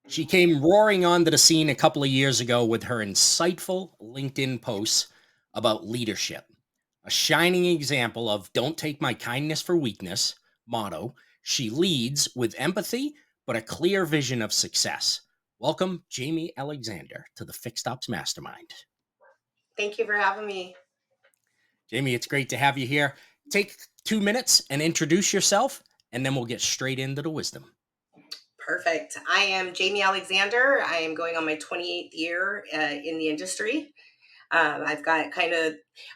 She came roaring onto the scene a couple of years ago with her insightful LinkedIn posts about leadership. A shining example of "don't take my kindness for weakness" motto. She leads with empathy, but a clear vision of success. Welcome, Jami Alexander, to the Fixed Ops Mastermind. Thank you for having me. Jami, it's great to have you here. Take 2 minutes and introduce yourself, and then we'll get straight into the wisdom. Perfect. I am Jami Alexander. I am going on my 28th year in the industry. I've got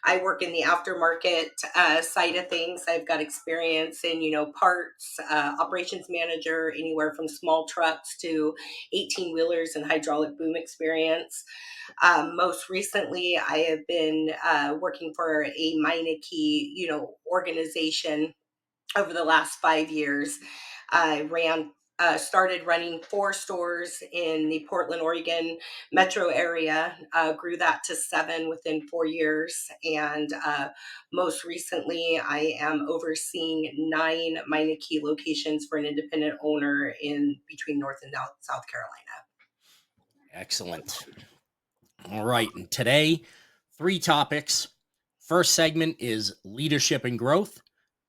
I work in the aftermarket side of things. I've got experience in, parts, operations manager, anywhere from small trucks to 18 wheelers and hydraulic boom experience. Most recently, I have been working for a Meineke, organization over the last 5 years. Started running 4 stores in the Portland, Oregon metro area, grew that to 7 within 4 years. And most recently, I am overseeing 9 Meineke locations for an independent owner in between North and South Carolina. Excellent. All right. And today, three topics. First segment is leadership and growth.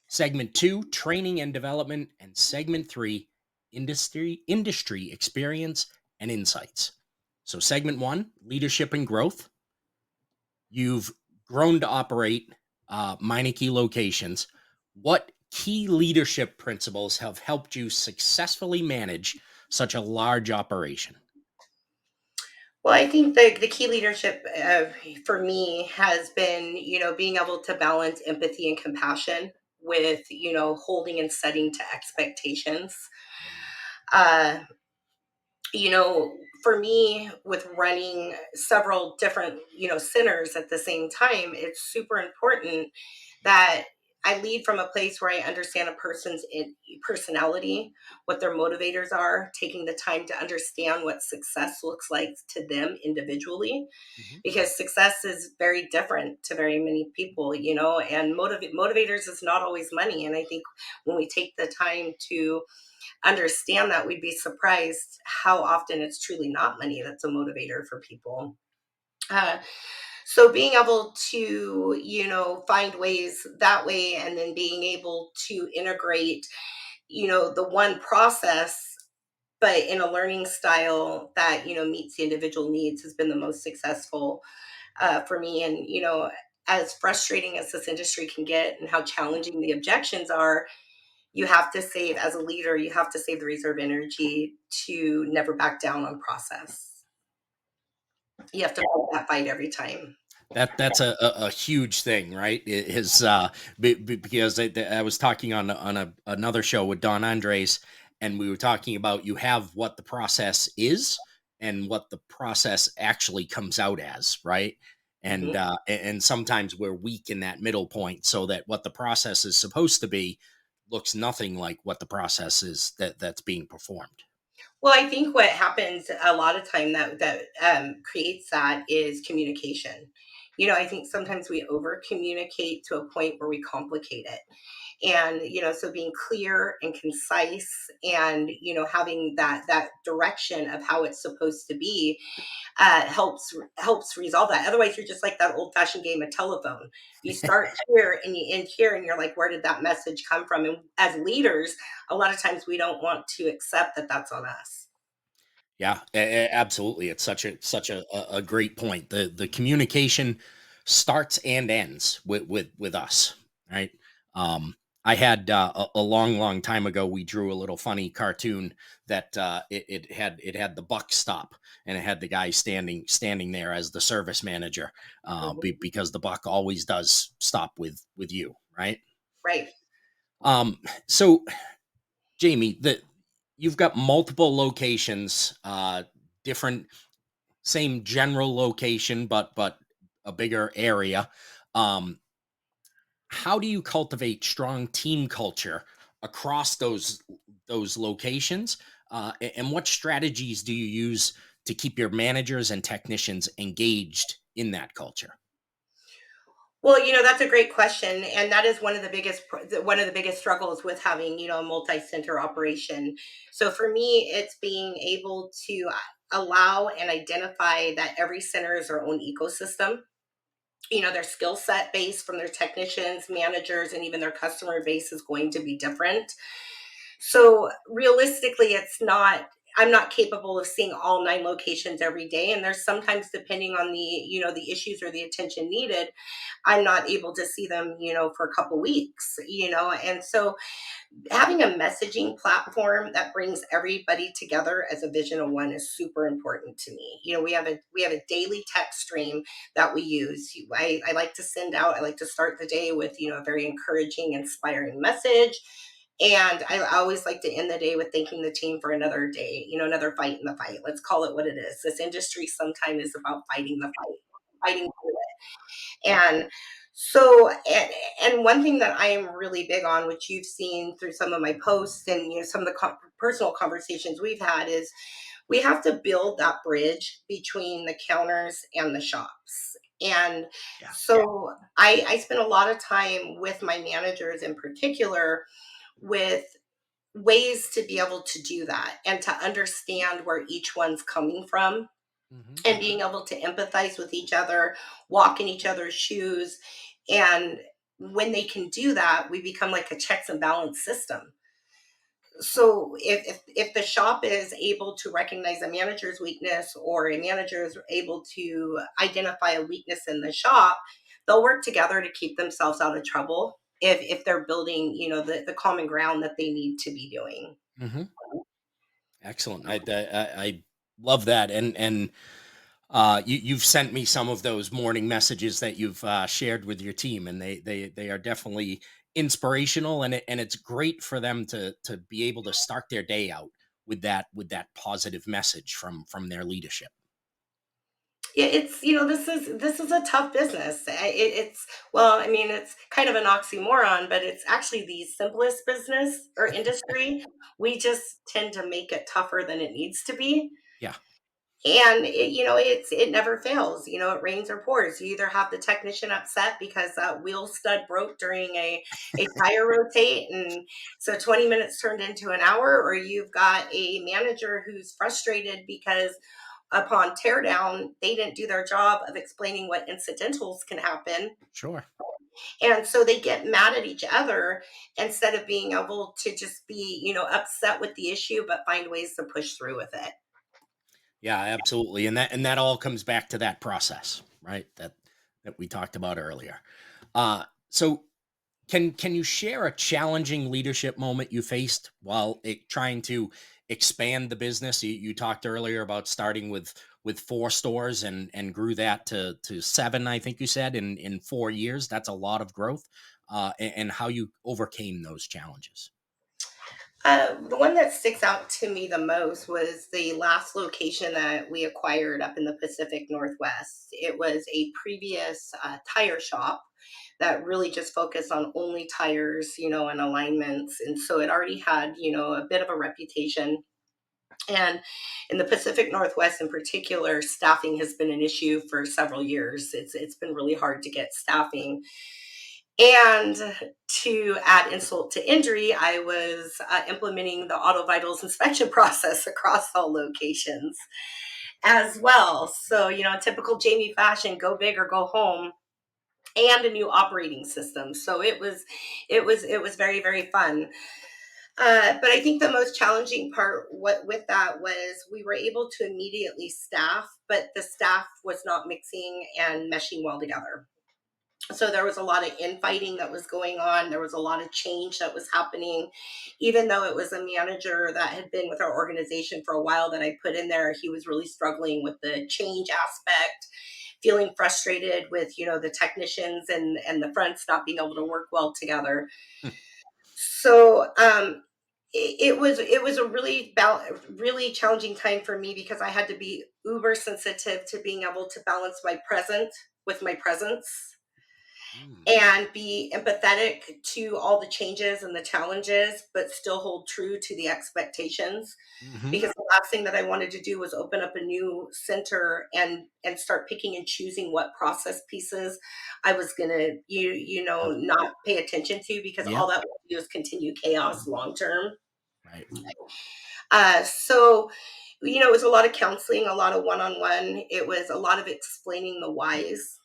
Segment two, training and development. And segment three, industry experience and insights. So, segment one, leadership and growth. You've grown to operate Meineke locations. What key leadership principles have helped you successfully manage such a large operation? Well, I think the key leadership for me has been, being able to balance empathy and compassion with, holding and setting to expectations. Uh, for me, with running several different, centers at the same time, it's super important that I lead from a place where I understand a person's personality, what their motivators are, taking the time to understand what success looks like to them individually, Mhm. because success is very different to very many people, and motivators is not always money. And I think when we take the time to understand that, we'd be surprised how often it's truly not money that's a motivator for people. Uh, so being able to, find ways that way, and then being able to integrate, the one process, but in a learning style that, meets the individual needs, has been the most successful for me. And, as frustrating as this industry can get and how challenging the objections are, you have to save, as a leader, you have to save the reserve energy to never back down on process. You have to fight that fight every time. That's a huge thing, right? It is because I was talking on another show with Don Andres, and we were talking about you have what the process is and what the process actually comes out as, right? And Mhm. and sometimes we're weak in that middle point, so that what the process is supposed to be looks nothing like what the process is that's being performed. Well, I think what happens a lot of time that creates that is communication. I think sometimes we over communicate to a point where we complicate it. And so being clear and concise, and having that direction of how it's supposed to be, helps resolve that. Otherwise, you're just like that old fashioned game of telephone. You start here and you end here, and you're like, where did that message come from? And as leaders, a lot of times we don't want to accept that that's on us. Yeah, absolutely. It's such a great point. The communication starts and ends with us, right? Um, I had a long time ago. We drew a little funny cartoon that it had the buck stop, and it had the guy standing there as the service manager, Mhm. because the buck always does stop with you, right? Right. Um, so Jamie, you've got multiple locations, different, same general location, but a bigger area. Um, how do you cultivate strong team culture across those locations? And what strategies do you use to keep your managers and technicians engaged in that culture? Well, that's a great question, and that is one of the biggest struggles with having a multi-center operation. So for me, it's being able to allow and identify that every center is their own ecosystem. Their skill set base from their technicians, managers, and even their customer base is going to be different. So realistically, I'm not capable of seeing all 9 locations every day. And there's sometimes, depending on the issues or the attention needed, I'm not able to see them, for a couple weeks. And so having a messaging platform that brings everybody together as a vision of one is super important to me. We have a daily text stream that we use. I like to send out, I like to start the day with, a very encouraging, inspiring message. And I always like to end the day with thanking the team for another day, another fight in the fight. Let's call it what it is. This industry sometimes is about fighting the fight, fighting through it. And one thing that I am really big on, which you've seen through some of my posts and some of the personal conversations we've had, is we have to build that bridge between the counters and the shops. And Yeah. so I spend a lot of time with my managers in particular with ways to be able to do that and to understand where each one's coming from Hmm. and being able to empathize with each other, walk in each other's shoes. And when they can do that, we become like a checks and balance system. So if the shop is able to recognize a manager's weakness, or a manager is able to identify a weakness in the shop, they'll work together to keep themselves out of trouble if they're building, the common ground that they need to be doing. Hmm. Excellent. I love that, and you've sent me some of those morning messages that you've shared with your team, and they are definitely inspirational, and it's great for them to be able to start their day out with that positive message from their leadership. Yeah, it's this is a tough business. It's, well, I mean, it's kind of an oxymoron, but it's actually the simplest business or industry. We just tend to make it tougher than it needs to be. Yeah, And it never fails. It rains or pours. You either have the technician upset because that wheel stud broke during a tire rotate, and so 20 minutes turned into an hour, or you've got a manager who's frustrated because upon teardown, they didn't do their job of explaining what incidentals can happen. sure. And so they get mad at each other instead of being able to just be, upset with the issue, but find ways to push through with it. Yeah, absolutely. And that all comes back to that process, right? That we talked about earlier. So can you share a challenging leadership moment you faced while trying to expand the business? You talked earlier about starting with 4 stores and grew that to 7, I think you said, in 4 years. That's a lot of growth. And how you overcame those challenges. The one that sticks out to me the most was the last location that we acquired up in the Pacific Northwest. It was a previous tire shop that really just focused on only tires, and alignments. And so it already had, a bit of a reputation. And in the Pacific Northwest in particular, staffing has been an issue for several years. It's been really hard to get staffing. And to add insult to injury, I was implementing the auto vitals inspection process across all locations as well. So, typical Jami fashion, go big or go home, and a new operating system. So it was very, very fun. But I think the most challenging part with that was we were able to immediately staff, but the staff was not mixing and meshing well together. So there was a lot of infighting that was going on. There was a lot of change that was happening. Even though it was a manager that had been with our organization for a while that I put in there, he was really struggling with the change aspect, feeling frustrated with, the technicians and the fronts not being able to work well together. Hmm. So it was a really challenging time for me because I had to be uber sensitive to being able to balance my present with my presence. Mm. and be empathetic to all the changes and the challenges, but still hold true to the expectations. Hmm. Because the last thing that I wanted to do was open up a new center and start picking and choosing what process pieces I was gonna Yeah. not pay attention to, because Yeah. all that will do is continue chaos long term. Right. So it was a lot of counseling, a lot of one-on-one. It was a lot of explaining the whys,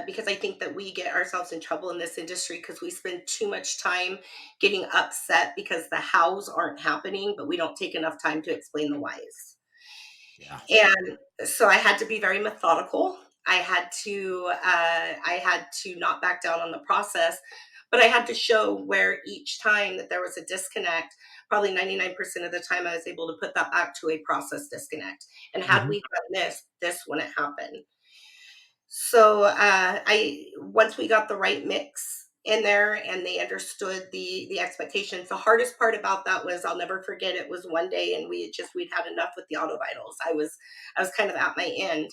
because I think that we get ourselves in trouble in this industry because we spend too much time getting upset because the hows aren't happening, but we don't take enough time to explain the whys. Yeah. And so I had to be very methodical. I had to not back down on the process, but I had to show where each time that there was a disconnect, probably 99% of the time I was able to put that back to a process disconnect. And had Hmm. we done this wouldn't happen. So I once we got the right mix in there and they understood the expectations. The hardest part about that was, I'll never forget, it was one day and we'd had enough with the auto vitals. I was kind of at my end,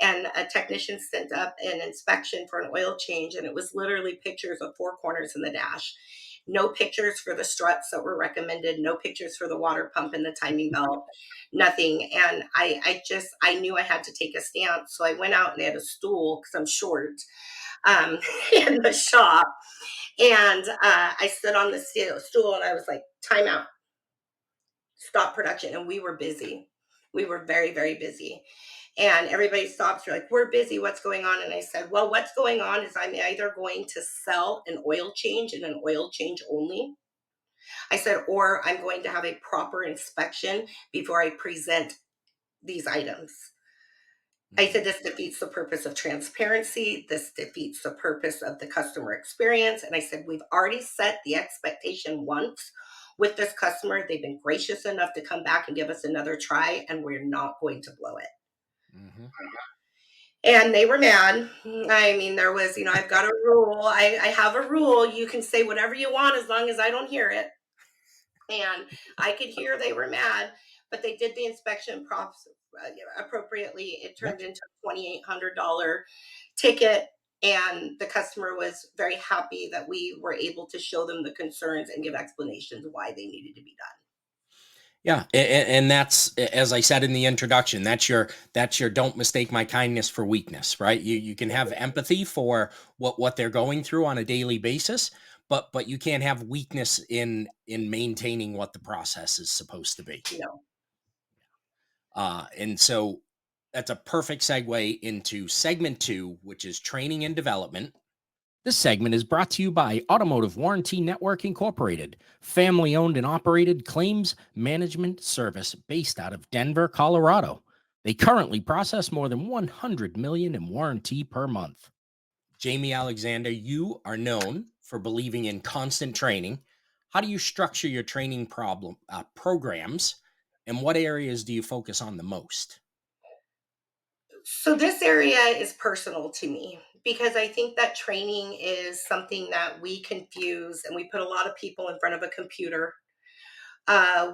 and a technician sent up an inspection for an oil change, and it was literally pictures of four corners in the dash. No pictures for the struts that were recommended, no pictures for the water pump and the timing belt, nothing. And I knew I had to take a stance. So I went out and they had a stool because I'm short, um, in the shop. And I stood on the stool and I was like, time out, stop production. And we were busy. We were very, very busy. And everybody stops. You're like, we're busy. What's going on? And I said, well, what's going on is I'm either going to sell an oil change and an oil change only. I said, or I'm going to have a proper inspection before I present these items. I Hmm. said, this defeats the purpose of transparency. This defeats the purpose of the customer experience. And I said, we've already set the expectation once with this customer. They've been gracious enough to come back and give us another try, and we're not going to blow it. Hmm. And they were mad. I mean, there was, I've got a rule. I have a rule. You can say whatever you want as long as I don't hear it. And I could hear they were mad, but they did the inspection props appropriately. It Yeah. turned into a $2,800 ticket, and the customer was very happy that we were able to show them the concerns and give explanations why they needed to be done. Yeah, and that's, as I said in the introduction, that's your don't mistake my kindness for weakness, right? You can have empathy for what they're going through on a daily basis, but you can't have weakness in maintaining what the process is supposed to be. No. And so that's a perfect segue into segment two, which is training and development. This segment is brought to you by Automotive Warranty Network Incorporated, family owned and operated claims management service based out of Denver, Colorado. They currently process more than 100 million in warranty per month. Jamie Alexander, you are known for believing in constant training. How do you structure your training programs, and what areas do you focus on the most? So this area is personal to me because I think that training is something that we confuse, and we put a lot of people in front of a computer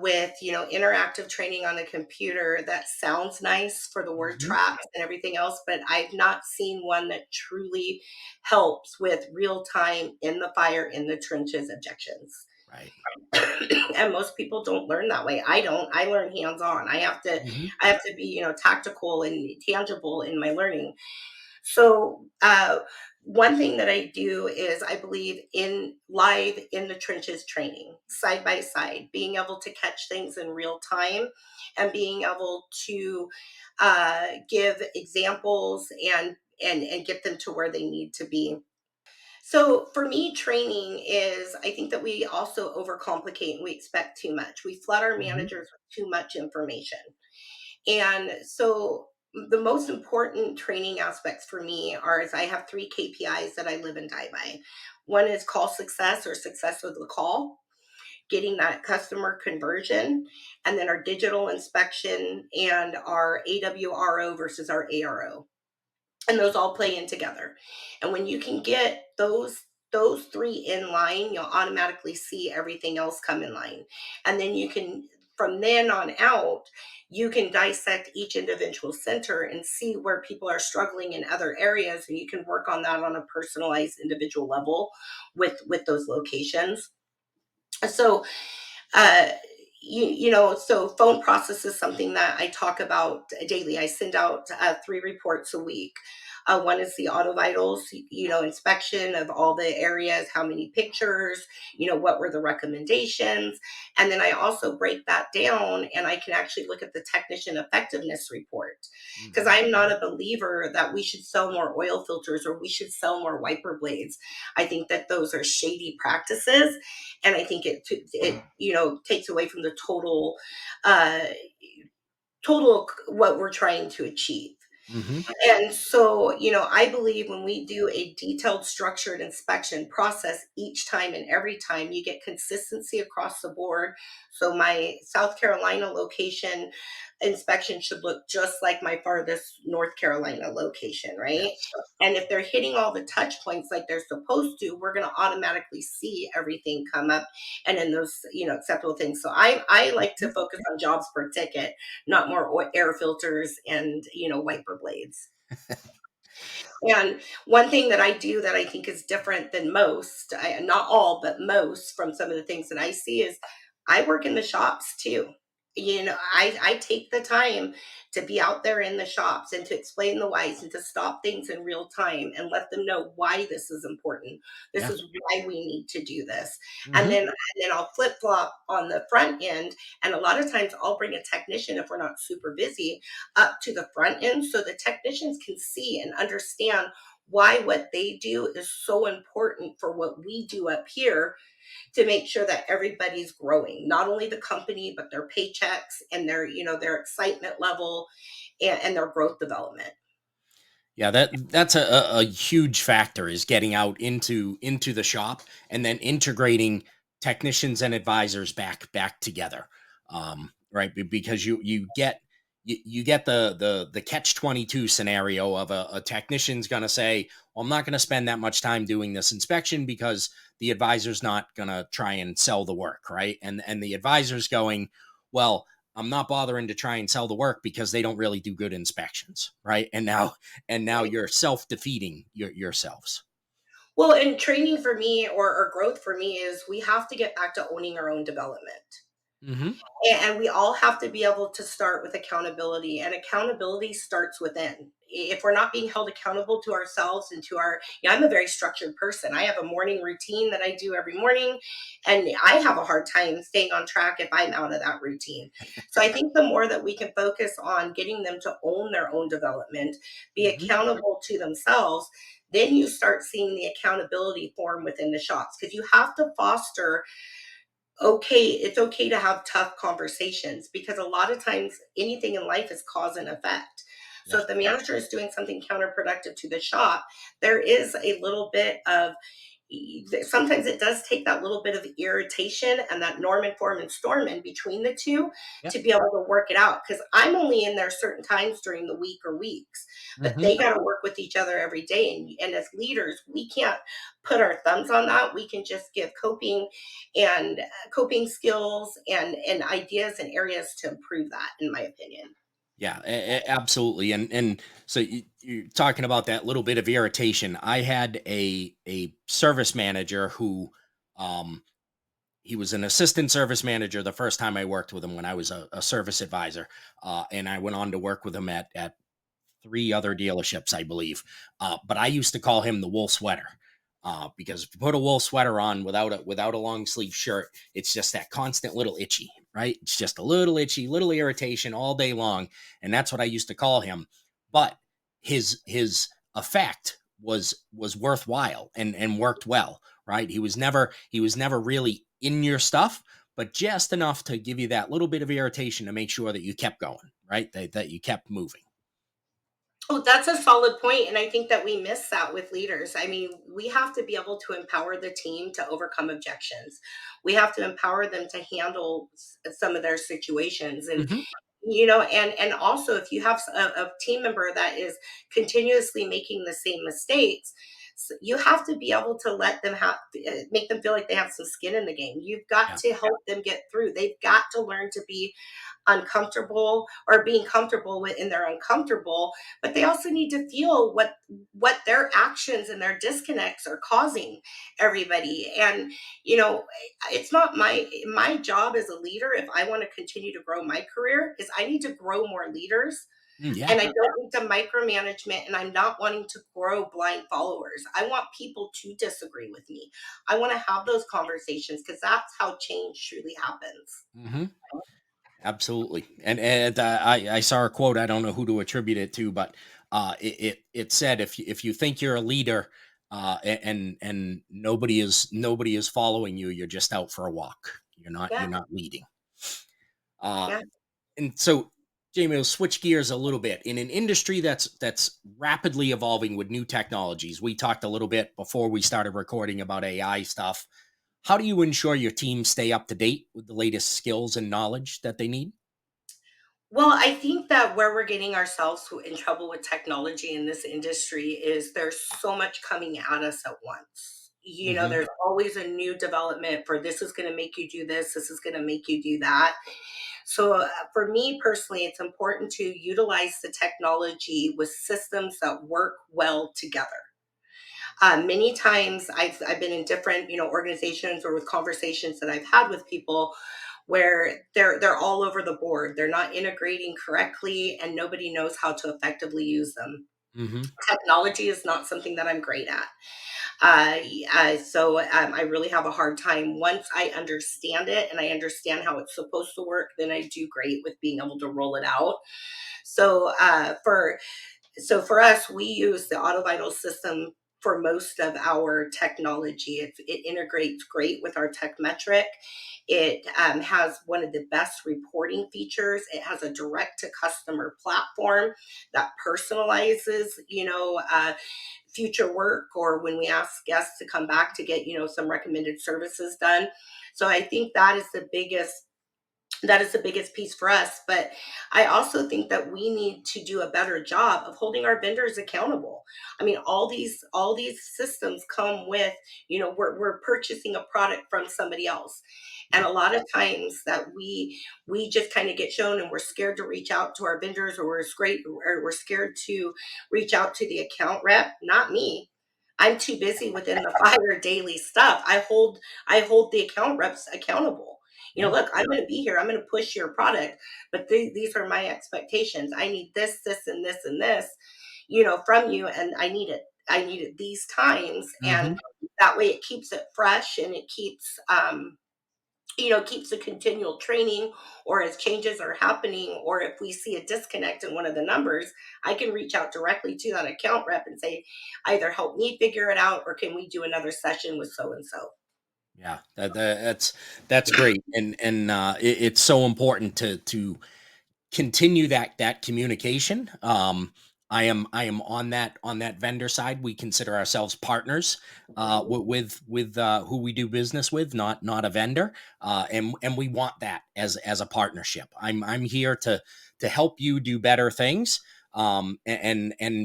with interactive training on the computer. That sounds nice for the word Hmm. tracks and everything else, but I've not seen one that truly helps with real time in the fire, in the trenches objections. Right. And most people don't learn that way. I don't. I learn hands on. I have to Hmm. I have to be tactical and tangible in my learning. So, one thing that I do is I believe in live in the trenches training, side by side, being able to catch things in real time and being able to give examples and get them to where they need to be. So for me, training is, I think that we also overcomplicate and we expect too much. We flood our Hmm. managers with too much information. And so the most important training aspects for me are, is I have three KPIs that I live and die by. One is call success, or success with the call, getting that customer conversion, and then our digital inspection and our AWRO versus our ARO. And those all play in together. And when you can get those three in line, you'll automatically see everything else come in line. And then you can, from then on out, you can dissect each individual center and see where people are struggling in other areas, and you can work on that on a personalized individual level with those locations. So uh, so phone process is something that I talk about daily. I send out 3 reports a week. One is the auto vitals, inspection of all the areas, how many pictures, what were the recommendations. And then I also break that down and I can actually look at the technician effectiveness report. Because Mhm. I'm not a believer that we should sell more oil filters or we should sell more wiper blades. I think that those are shady practices, and I think it takes away from the uh, total what we're trying to achieve. Mhm. And so, I believe when we do a detailed, structured inspection process each time and every time, you get consistency across the board. So, my South Carolina location inspection should look just like my farthest North Carolina location, right? Yes. And if they're hitting all the touch points like they're supposed to, we're going to automatically see everything come up and in those, acceptable things. So I like to Mhm. focus on jobs per ticket, not more air filters and, wiper blades. And one thing that I do that I think is different than most, not all, but most from some of the things that I see is I work in the shops too. I take the time to be out there in the shops and to explain the whys and to stop things in real time and let them know why this is important. This Yeah. is why we need to do this. And Mhm. then I'll flip flop on the front end. And a lot of times I'll bring a technician if we're not super busy up to the front end so the technicians can see and understand why what they do is so important for what we do up here to make sure that everybody's growing, not only the company but their paychecks and their excitement level and their growth development. Yeah, that's a huge factor is getting out into the shop and then integrating technicians and advisors back together. Right, because you get the catch 22 scenario of a technician's going to say, well, I'm not going to spend that much time doing this inspection because the advisor's not going to try and sell the work, right? And the advisor's going, well, I'm not bothering to try and sell the work because they don't really do good inspections, right? And now Right. you're self-defeating yourselves. Well, and training for me or growth for me is we have to get back to owning our own development. Hmm. And we all have to be able to start with accountability, and accountability starts within. If we're not being held accountable to ourselves and to our, I'm a very structured person. I have a morning routine that I do every morning, and I have a hard time staying on track if I'm out of that routine. So I think the more that we can focus on getting them to own their own development, be Hmm. accountable to themselves, then you start seeing the accountability form within the shops, because you have to foster, it's okay to have tough conversations, because a lot of times anything in life is cause and effect. So Yeah. if the manager is doing something counterproductive to the shop, there is a little bit of, sometimes it does take that little bit of irritation and that Norman form and storm in between the two Yeah. to be able to work it out. Because I'm only in there certain times during the week or weeks, but Hmm. they got to work with each other every day. And as leaders, we can't put our thumbs on that. We can just give and coping skills and ideas and areas to improve that, in my opinion. Yeah, absolutely. And so you're talking about that little bit of irritation. I had a service manager who, um, he was an assistant service manager the first time I worked with him when I was a service advisor, and I went on to work with him at three other dealerships, I believe. But I used to call him the wool sweater. Because if you put a wool sweater on without a long sleeve shirt, it's just that constant little itchy, right? It's just a little itchy, little irritation all day long, and that's what I used to call him. But his effect was worthwhile and worked well, right? He was never really in your stuff, but just enough to give you that little bit of irritation to make sure that you kept going, right? That you kept moving. Oh, that's a solid point, and I think that we miss that with leaders. I mean, we have to be able to empower the team to overcome objections. We have to empower them to handle some of their situations, and Hmm. and also if you have a team member that is continuously making the same mistakes, you have to be able to let them have make them feel like they have some skin in the game. You've got Yeah. to help them get through. They've got to learn to be uncomfortable or being comfortable with and they're uncomfortable, but they also need to feel what their actions and their disconnects are causing everybody. And it's not my job as a leader, if I want to continue to grow my career, is I need to grow more leaders, Yeah. and I don't need to micromanagement, and I'm not wanting to grow blind followers. I want people to disagree with me. I want to have those conversations because that's how change truly happens. Hmm. Absolutely. And I saw a quote. I don't know who to attribute it to, but it said, if you think you're a leader, and nobody is following you, you're just out for a walk. You're Yeah, not leading. Uh, yeah. and so, Jamie, we'll switch gears a little bit. In an industry that's rapidly evolving with new technologies, we talked a little bit before we started recording about AI stuff. How do you ensure your team stay up to date with the latest skills and knowledge that they need? Well, I think that where we're getting ourselves in trouble with technology in this industry is there's so much coming at us at once. Hmm. There's always a new development for this is going to make you do this is going to make you do that. So, for me personally, it's important to utilize the technology with systems that work well together. Many times I've been in different organizations or with conversations that I've had with people where they're all over the board. They're not integrating correctly, and nobody knows how to effectively use them. Hmm. Technology is not something that I'm great at. I really have a hard time. Once I understand it and I understand how it's supposed to work, then I do great with being able to roll it out. So for us, we use the Auto Vital system for most of our technology. It integrates great with our tech metric. It has one of the best reporting features. It has a direct to customer platform that personalizes, future work, or when we ask guests to come back to get, some recommended services done. So I think that is the biggest piece for us. But I also think that we need to do a better job of holding our vendors accountable. I mean, all these systems come with, we're purchasing a product from somebody else. And Yep. a lot of times that we just kind of get shown, and we're scared to reach out to our vendors, or we're scared to reach out to the account rep. Not me. I'm too busy within the fire daily stuff. I hold the account reps accountable. Yeah. Look, I'm going to be here. I'm going to push your product, but these are my expectations. I need this, this, and this, and this, from you, and I need it. I need it these times, and Hmm. that way it keeps it fresh, and it keeps the continual training. Or as changes are happening, or if we see a disconnect in one of the numbers, I can reach out directly to that account rep and say, either help me figure it out, or can we do another session with so and so. Yeah. That's great, and it's so important to continue that communication. I am on that vendor side. We consider ourselves partners, with who we do business with, not a vendor, and we want that as a partnership. I'm here to help you do better things. And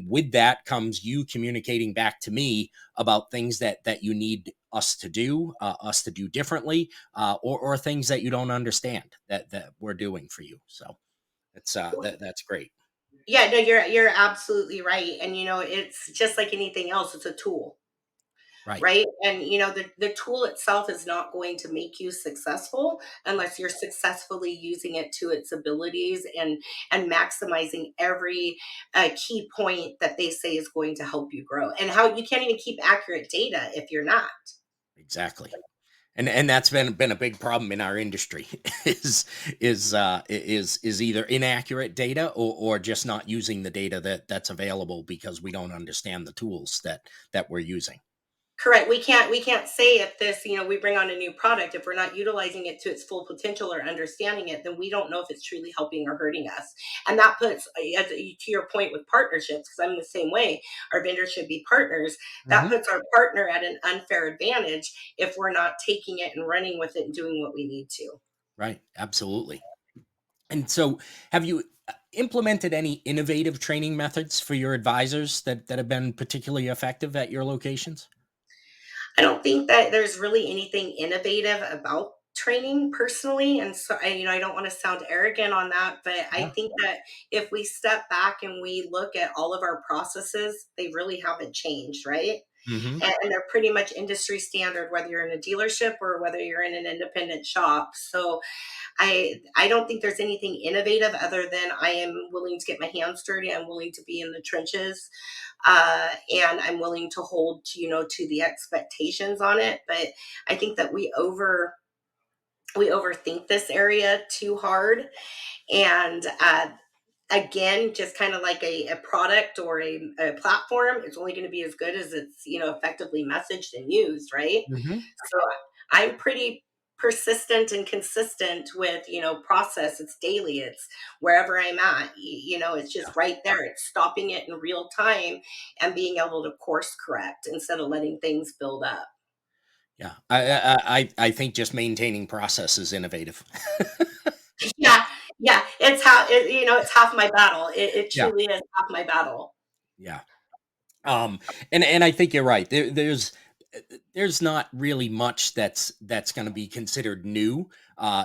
with that comes you communicating back to me about things that you need us to do differently, or things that you don't understand that we're doing for you. So that's great. Yeah, no, you're absolutely right. And it's just like anything else, it's a tool, Right. right? And the tool itself is not going to make you successful unless you're successfully using it to its abilities, and maximizing every key point that they say is going to help you grow. And how you can't even keep accurate data if you're not. Exactly. And that's been a big problem in our industry is is either inaccurate data, or just not using the data that's available because we don't understand the tools that we're using. Correct. We can't say if this, we bring on a new product, if we're not utilizing it to its full potential or understanding it, then we don't know if it's truly helping or hurting us. And that puts, to your point with partnerships, because I'm the same way, our vendors should be partners. That Hmm. puts our partner at an unfair advantage if we're not taking it and running with it and doing what we need to. Right. Absolutely. And so, have you implemented any innovative training methods for your advisors that have been particularly effective at your locations? I don't think that there's really anything innovative about training personally, and so I don't want to sound arrogant on that, but I Yeah. think that if we step back and we look at all of our processes, they really haven't changed, right? Hmm. And they're pretty much industry standard, whether you're in a dealership or whether you're in an independent shop. So I don't think there's anything innovative other than I am willing to get my hands dirty. I'm willing to be in the trenches, and I'm willing to hold to the expectations on it. But I think that we overthink this area too hard, and again, just kind of like a product or a platform, it's only going to be as good as it's effectively messaged and used, right? Hmm. So I'm pretty persistent and consistent with process. It's daily, it's wherever I'm at, it's just right there, it's stopping it in real time and being able to course correct instead of letting things build up. Yeah, I think just maintaining process is innovative. Yeah, yeah, it's half my battle. It Yeah, truly is half my battle. yeah. And I think you're right. There's not really much that's going to be considered new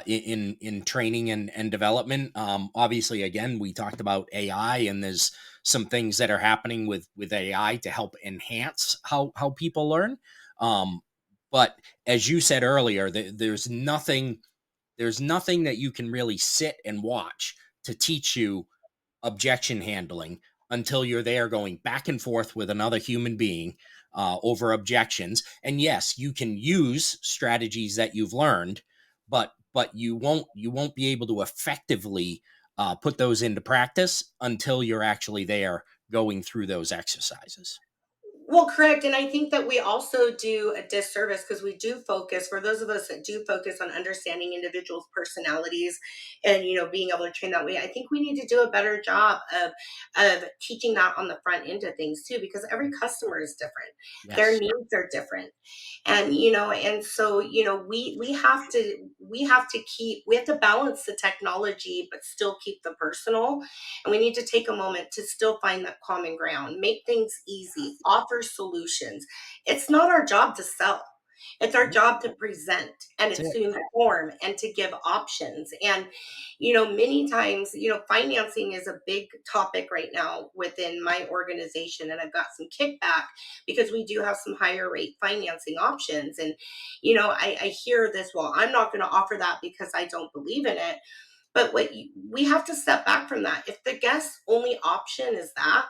in training and development. Obviously, again, we talked about AI, and there's some things that are happening with AI to help enhance how people learn. Um, but as you said earlier, there's nothing that you can really sit and watch to teach you objection handling until you're there going back and forth with another human being over objections. And yes, you can use strategies that you've learned, but you won't be able to effectively put those into practice until you're actually there going through those exercises. Well, correct. And I think that we also do a disservice because we do focus, for those of us that do focus on understanding individuals' personalities and being able to train that way. I think we need to do a better job of teaching that on the front end of things too, because every customer is different. Their Yes. needs are different. And and so we have to balance the technology but still keep the personal, and we need to take a moment to still find that common ground, make things easy, offer solutions. It's not our job to sell, it's our Nope, job to present, and that's it's it. to inform and to give options. And many times, financing is a big topic right now within my organization, and I've got some kickback because we do have some higher rate financing options. And I hear this, well, I'm not going to offer that because I don't believe in it. But we have to step back from that. If the guest's only option is that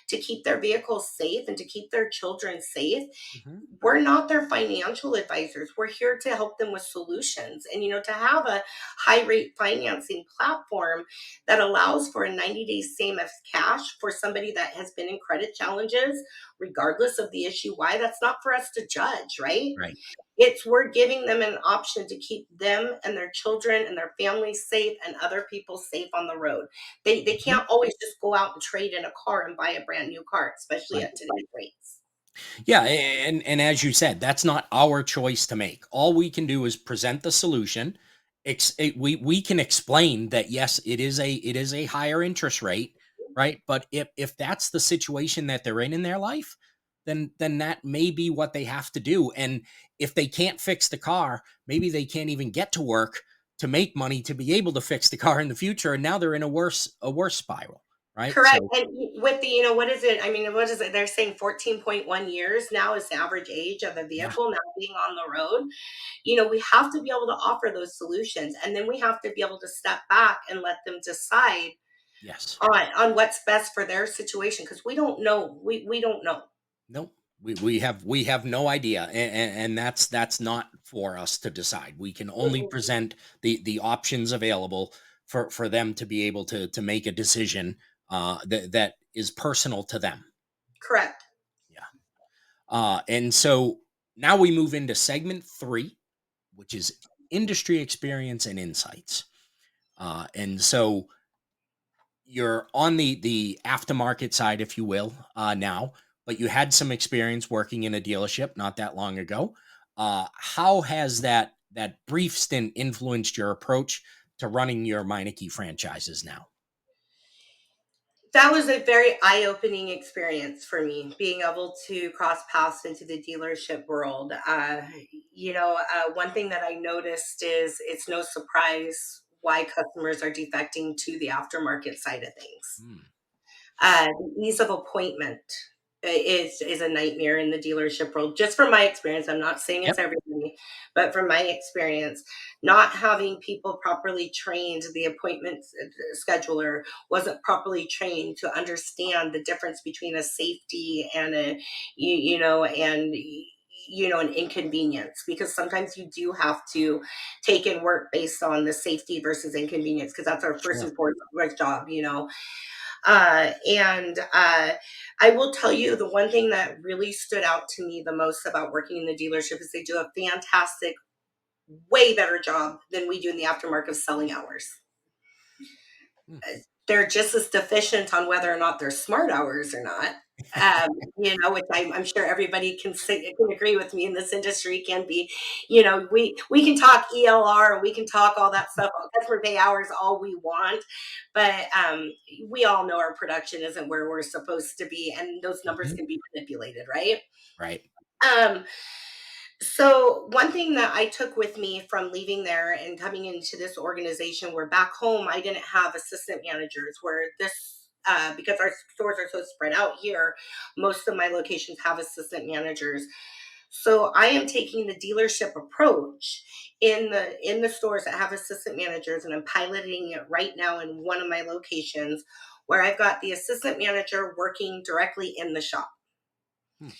to keep their vehicles safe and to keep their children safe, Mhm. we're not their financial advisors. We're here to help them with solutions. And to have a high rate financing platform that allows for a 90 days same as cash for somebody that has been in credit challenges, regardless of the issue, why, that's not for us to judge, right? Right. It's we're giving them an option to keep them and their children and their families safe and other people safe on the road. They Mhm. can't always just go out and trade in a car and buy a brand new car, especially Right. at today's rates. Yeah, and as you said, that's not our choice to make. All we can do is present the solution. We can explain that yes, it is a higher interest rate, right? But if that's the situation that they're in their life, then that may be what they have to do. And if they can't fix the car, maybe they can't even get to work to make money to be able to fix the car in the future. And now they're in a worse spiral, right? Correct. So And with the, what is it? I mean, what is it? They're saying 14.1 years now is the average age of a yeah, vehicle now being on the road. We have to be able to offer those solutions. And then we have to be able to step back and let them decide yes. on what's best for their situation. Because we don't know. We don't know. Nope. We have no idea, and that's not for us to decide. We can only Mm-mm. present the options available for them to be able to make a decision that is personal to them. Correct. Yeah. And so now we move into segment three, which is industry experience and insights. And so you're on the aftermarket side, if you will, now, but you had some experience working in a dealership not that long ago. How has that brief stint influenced your approach to running your Meineke franchises now? That was a very eye-opening experience for me, being able to cross paths into the dealership world. One thing that I noticed is it's no surprise why customers are defecting to the aftermarket side of things. Mm. The ease of appointment is a nightmare in the dealership world. Just from my experience, I'm not saying Yep. it's everybody, but from my experience, not having people properly trained, the appointment scheduler wasn't properly trained to understand the difference between a safety and an inconvenience, because sometimes you do have to take in work based on the safety versus inconvenience, because that's our first Sure. and foremost job. And I will tell you, the one thing that really stood out to me the most about working in the dealership is they do a fantastic, way better job than we do in the aftermarket of selling hours. Mm. They're just as deficient on whether or not they're smart hours or not. Um, which I'm sure everybody can agree with me in this industry can be. We can talk ELR and we can talk all that stuff, customer pay hours, all we want, but we all know our production isn't where we're supposed to be, and those numbers Mhm. can be manipulated, right? Right. Um, so one thing that I took with me from leaving there and coming into this organization, where back home I didn't have assistant managers, where this because our stores are so spread out here, most of my locations have assistant managers. So I am taking the dealership approach in the stores that have assistant managers, and I'm piloting it right now in one of my locations, where I've got the assistant manager working directly in the shop. Hmm.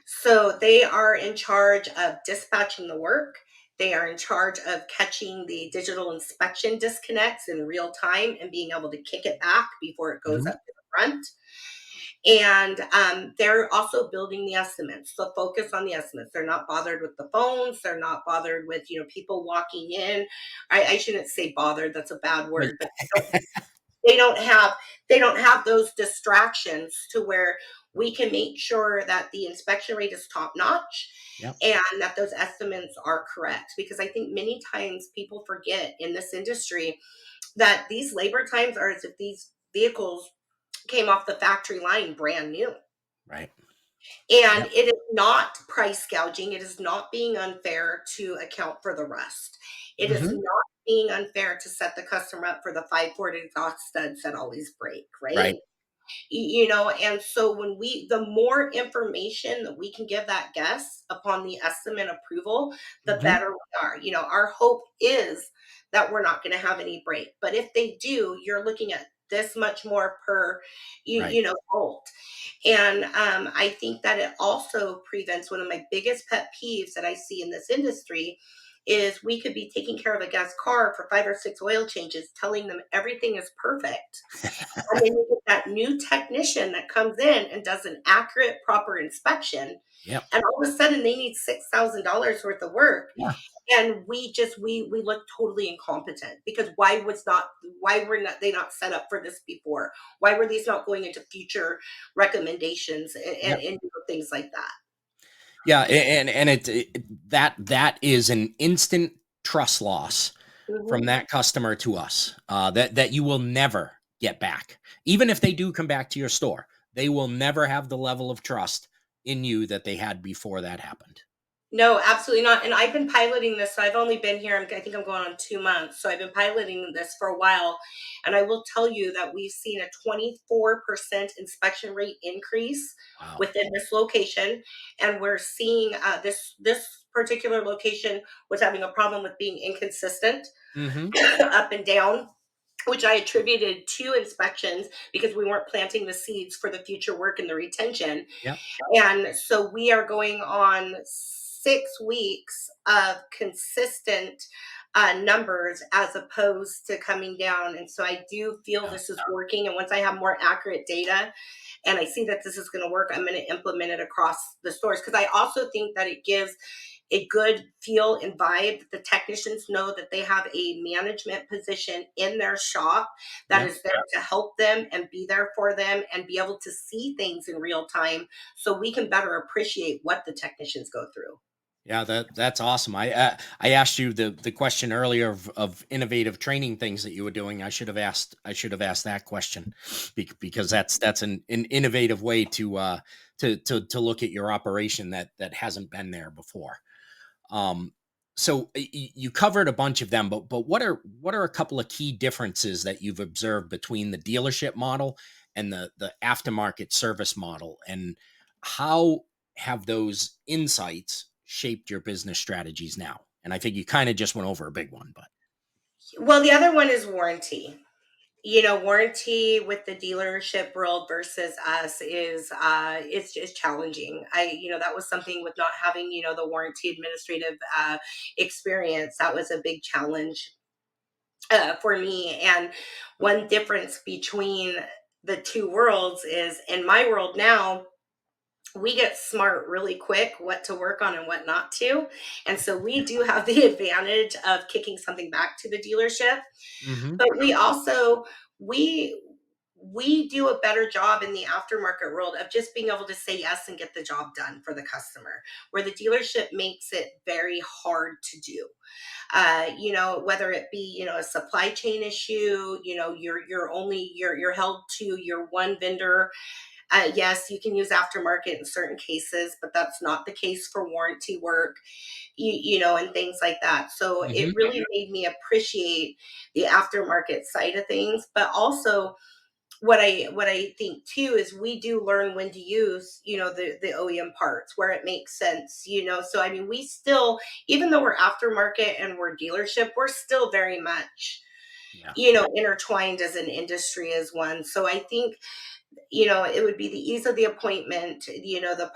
So they are in charge of dispatching the work. They are in charge of catching the digital inspection disconnects in real time and being able to kick it back before it goes Mhm. up to the front. And they're also building the estimates. So focus on the estimates. They're not bothered with the phones. They're not bothered with people walking in. I shouldn't say bothered. That's a bad Right. word, but they don't have they don't have those distractions to where we can make sure that the inspection rate is top notch Yep. and that those estimates are correct, because I think many times people forget in this industry that these labor times are as if these vehicles came off the factory line brand new. Right. And Yep. it is not price gouging. It is not being unfair to account for the rust. It is Mhm. not being unfair to set the customer up for the 5 port exhaust studs that always break, right? Right. And so the more information that we can give that guest upon the estimate approval, the Mhm. better we are. Our hope is that we're not going to have any break, but if they do, you're looking at this much more per Right. volt. And I think that it also prevents one of my biggest pet peeves that I see in this industry is we could be taking care of a guest car for 5 or 6 oil changes, telling them everything is perfect, and then you get that new technician that comes in and does an accurate, proper inspection. Yep. And all of a sudden they need $6,000 worth of work. Yeah. And we look totally incompetent, because why were not they not set up for this before? Why were these not going into future recommendations Yep. and things like that? Yeah, and that is an instant trust loss from Mhm. that customer to us, that you will never get back. Even if they do come back to your store, they will never have the level of trust in you that they had before that happened. No, absolutely not. And I've been piloting this. So I've only been here, I think I'm going on 2 months. So I've been piloting this for a while. And I will tell you that we've seen a 24% inspection rate increase Wow. within this location. And we're seeing this particular location was having a problem with being inconsistent Mhm. up and down, which I attributed to inspections, because we weren't planting the seeds for the future work and the retention. Yep. And so we are going on 6 weeks of consistent numbers as opposed to coming down. And so I do feel Yeah. this is working. And once I have more accurate data and I see that this is going to work, I'm going to implement it across the stores, because I also think that it gives a good feel and vibe. The technicians know that they have a management position in their shop that Yep. is there to help them and be there for them and be able to see things in real time, so we can better appreciate what the technicians go through. Yeah, that's awesome. I asked you the question earlier of innovative training things that you were doing. I should have asked that question, because that's an innovative way to look at your operation that hasn't been there before. Um, so you covered a bunch of them, but what are a couple of key differences that you've observed between the dealership model and the aftermarket service model, and how have those insights shaped your business strategies now? And I think you kind of just went over a big one, but Well, the other one is warranty. Warranty with the dealership world versus us is it's challenging. That was something with not having, the warranty administrative experience. That was a big challenge for me. And one difference between the two worlds is, in my world now, we get smart really quick what to work on and what not to. And so we do have the advantage of kicking something back to the dealership, hmm but we we do a better job in the aftermarket world of just being able to say yes and get the job done for the customer, where the dealership makes it very hard to do. Whether it be, a supply chain issue, you're held to your one vendor. Yes, you can use aftermarket in certain cases, but that's not the case for warranty work, and things like that. So it hmm really made me appreciate the aftermarket side of things. But also, what I think too is we do learn when to use, the OEM parts where it makes sense. So I mean, we still, even though we're aftermarket and we're dealership, we're still very much, yeah, intertwined as an industry as one. So I think, it would be the ease of the appointment, the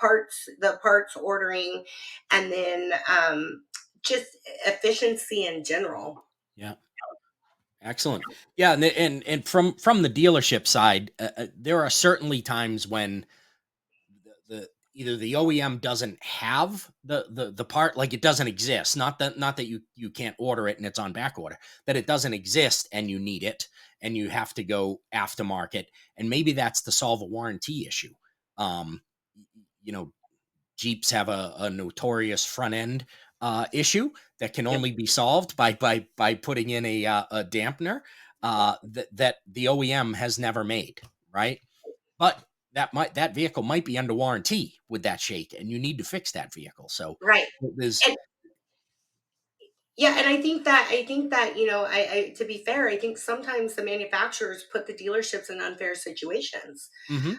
parts ordering, and then just efficiency in general. yeah. Excellent. Yeah, and from the dealership side, there are certainly times when the either the OEM doesn't have the part, like it doesn't exist. Not that you can't order it and it's on back order, that it doesn't exist and you need it and you have to go aftermarket, and maybe that's to solve a warranty issue. Um, you know, Jeeps have a notorious front end issue that can Yep. only be solved by putting in a dampener that the OEM has never made, right? But that vehicle might be under warranty with that shake, and you need to fix that vehicle. So Right. there's And yeah, and I think that, I to be fair, I think sometimes the manufacturers put the dealerships in unfair situations. hmm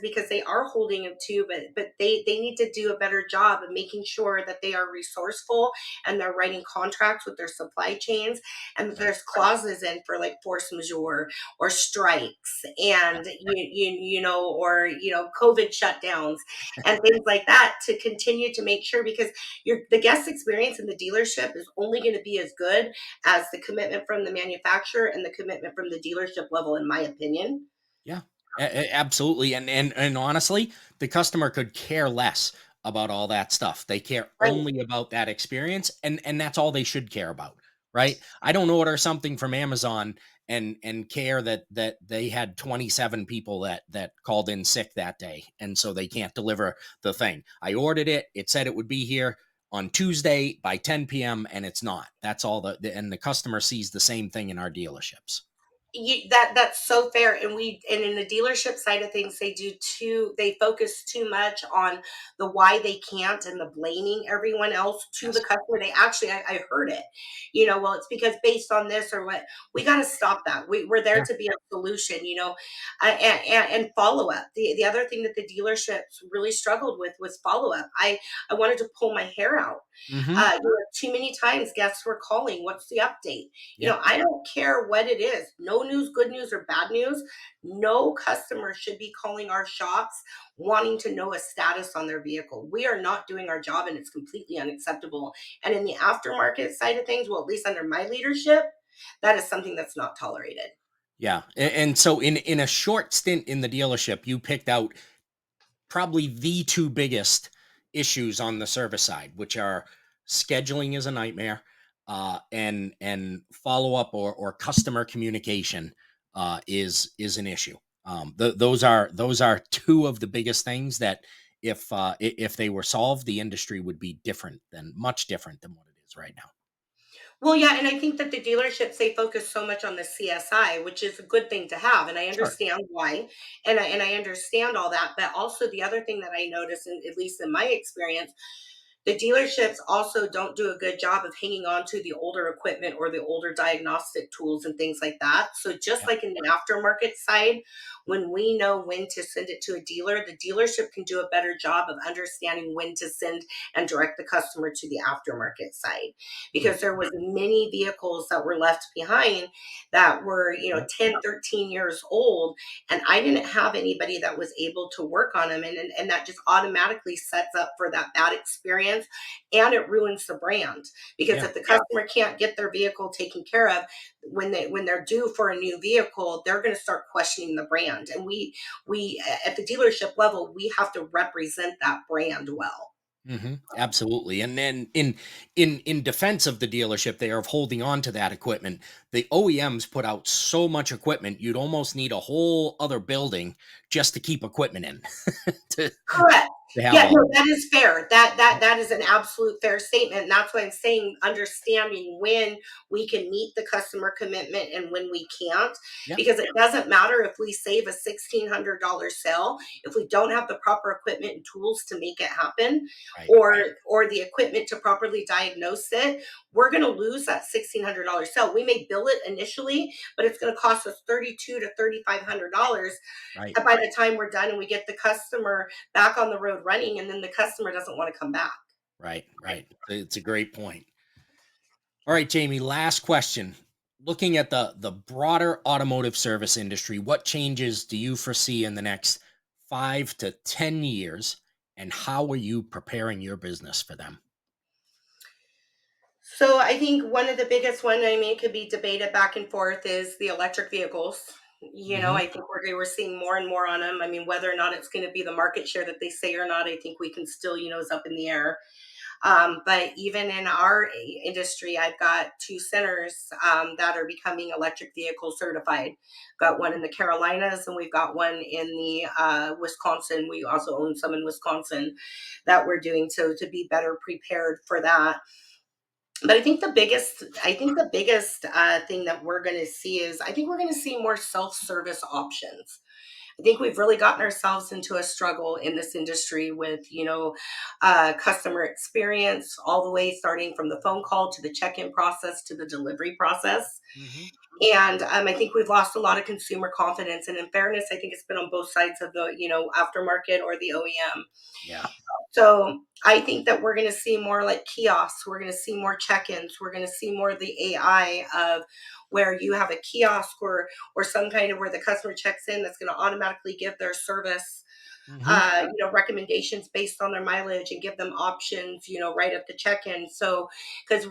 Because they are holding them to, but they need to do a better job of making sure that they are resourceful and they're writing contracts with their supply chains, and that yeah, there's clauses in for like force majeure or strikes, yeah, and or COVID shutdowns and things like that, to continue to make sure, because the guest experience in the dealership is only going to be as good as the commitment from the manufacturer and the commitment from the dealership level, in my opinion. yeah. Absolutely. And honestly, the customer could care less about all that stuff. They care Right. only about that experience, and that's all they should care about, right? I don't order something from Amazon and care that they had 27 people that called in sick that day, and so they can't deliver the thing. I ordered it, it said it would be here on Tuesday by 10 p.m., and it's not. That's all and the customer sees the same thing in our dealerships. That's so fair. And in the dealership side of things, they focus too much on the why they can't and the blaming everyone else to the Yes. customer. They actually, I heard it, well, it's because based on this or what. We got to stop that. We're there Yeah. to be a solution, and follow up. The other thing that the dealerships really struggled with was follow up. I wanted to pull my hair out. hmm Too many times guests were calling, what's the update? Yeah. I don't care what it is. No news, good news, or bad news. No customer should be calling our shops wanting to know a status on their vehicle. We are not doing our job, and it's completely unacceptable. And in the aftermarket side of things, well, at least under my leadership, that is something that's not tolerated. Yeah. And so in a short stint in the dealership, you picked out probably the two biggest issues on the service side, which are scheduling is a nightmare, and follow up or customer communication is an issue. Those are two of the biggest things that if they were solved, the industry would be much different than what it is right now. Well, yeah, and I think that the dealerships, they focus so much on the CSI, which is a good thing to have, and I Sure. understand why, and I understand all that. But also the other thing that I notice, in, at least in my experience, the dealerships also don't do a good job of hanging on to the older equipment or the older diagnostic tools and things like that. So just Yeah. like in the aftermarket side, when we know when to send it to a dealer, the dealership can do a better job of understanding when to send and direct the customer to the aftermarket side, Mm. because there was many vehicles that were left behind that were, Yeah. 10, 13 years old, and I didn't have anybody that was able to work on them, and that just automatically sets up for that bad experience, and it ruins the brand, because Yeah. if the customer can't get their vehicle taken care of when they're due for a new vehicle, they're going to start questioning the brand, and we at the dealership level, we have to represent that brand well. Absolutely. And then in defense of the dealership, they are holding on to that equipment. The OEMs put out so much equipment, you'd almost need a whole other building just to keep equipment in to, Correct. to have Yeah, all no, of that is fair. That it. that that is an absolute fair statement. And that's why I'm saying understanding when we can meet the customer commitment and when we can't. Yeah. Because it doesn't matter if we save a $1,600 sale, if we don't have the proper equipment and tools to make it happen, Right. or the equipment to properly diagnose it, we're gonna lose that $1,600 sale. We may bill it initially, but it's gonna cost us 32 to $3,500 Right. by the time we're done and we get the customer back on the road running, and then the customer doesn't want to come back. Right. Right. It's a great point. All right, Jamie, last question. Looking at the broader automotive service industry, what changes do you foresee in the next 5 to 10 years, and how are you preparing your business for them? So I think one of the biggest one, I mean, it could be debated back and forth, is the electric vehicles. Mhm. I think we're seeing more and more on them. I mean, whether or not it's going to be the market share that they say or not, I think we can still, is up in the air. But even in our industry, I've got two centers that are becoming electric vehicle certified. Got one in the Carolinas, and we've got one in the Wisconsin. We also own some in Wisconsin that we're doing so to be better prepared for that. But I think the biggest thing that we're going to see is, I think we're going to see more self-service options. I think we've really gotten ourselves into a struggle in this industry with, customer experience, all the way starting from the phone call to the check-in process to the delivery process. Mhm. And I think we've lost a lot of consumer confidence. And in fairness, I think it's been on both sides of the, aftermarket or the OEM. Yeah. So I think that we're going to see more like kiosks. We're going to see more check-ins. We're going to see more of the AI of where you have a kiosk or some kind of where the customer checks in that's going to automatically give their service Mhm. recommendations based on their mileage and give them options, right at the check-in. So, because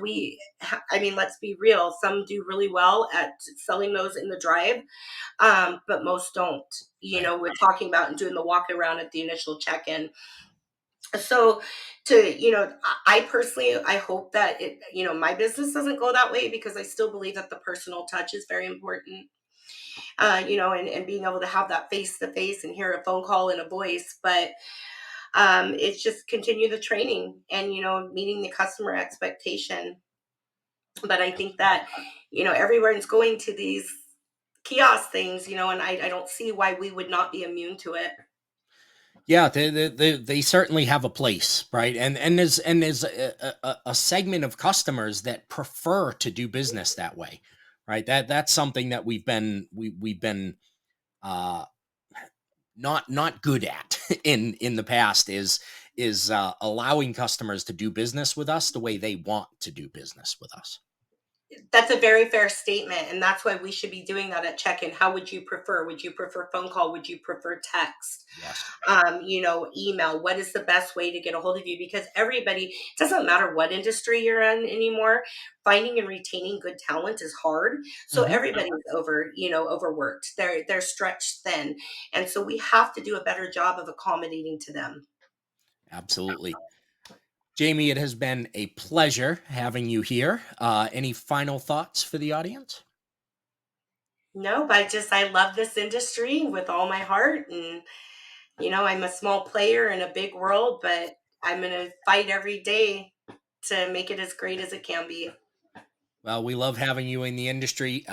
I mean, let's be real, some do really well at selling those in the drive, but most don't. Right. We're talking about and doing the walk around at the initial check-in. So to I personally, I hope that my business doesn't go that way, because I still believe that the personal touch is very important, and being able to have that face to face and hear a phone call and a voice. But it's just continue the training and meeting the customer expectation. But I think that everyone's going to these kiosk things, and I don't see why we would not be immune to it. Yeah, they certainly have a place, right? And there's a segment of customers that prefer to do business that way, right? That's something that we've been uh not good at in the past is allowing customers to do business with us the way they want to do business with us. That's a very fair statement, and that's why we should be doing that at check-in. How would you prefer? Would you prefer phone call? Would you prefer text? Yes. Email? What is the best way to get a hold of you? Because everybody, it doesn't matter what industry you're in anymore, finding and retaining good talent is hard. So Hmm. everybody's overworked. They're stretched thin. And so we have to do a better job of accommodating to them. Absolutely. Jamie, it has been a pleasure having you here. Any final thoughts for the audience? No, but I love this industry with all my heart, and You know, I'm a small player in a big world, but I'm going to fight every day to make it as great as it can be. Well, we love having you in the industry.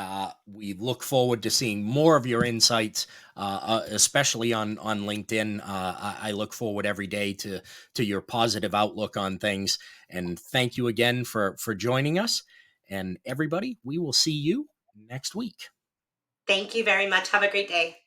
We look forward to seeing more of your insights, especially on LinkedIn. I look forward every day to your positive outlook on things. And thank you again for joining us. And everybody, we will see you next week. Thank you very much. Have a great day.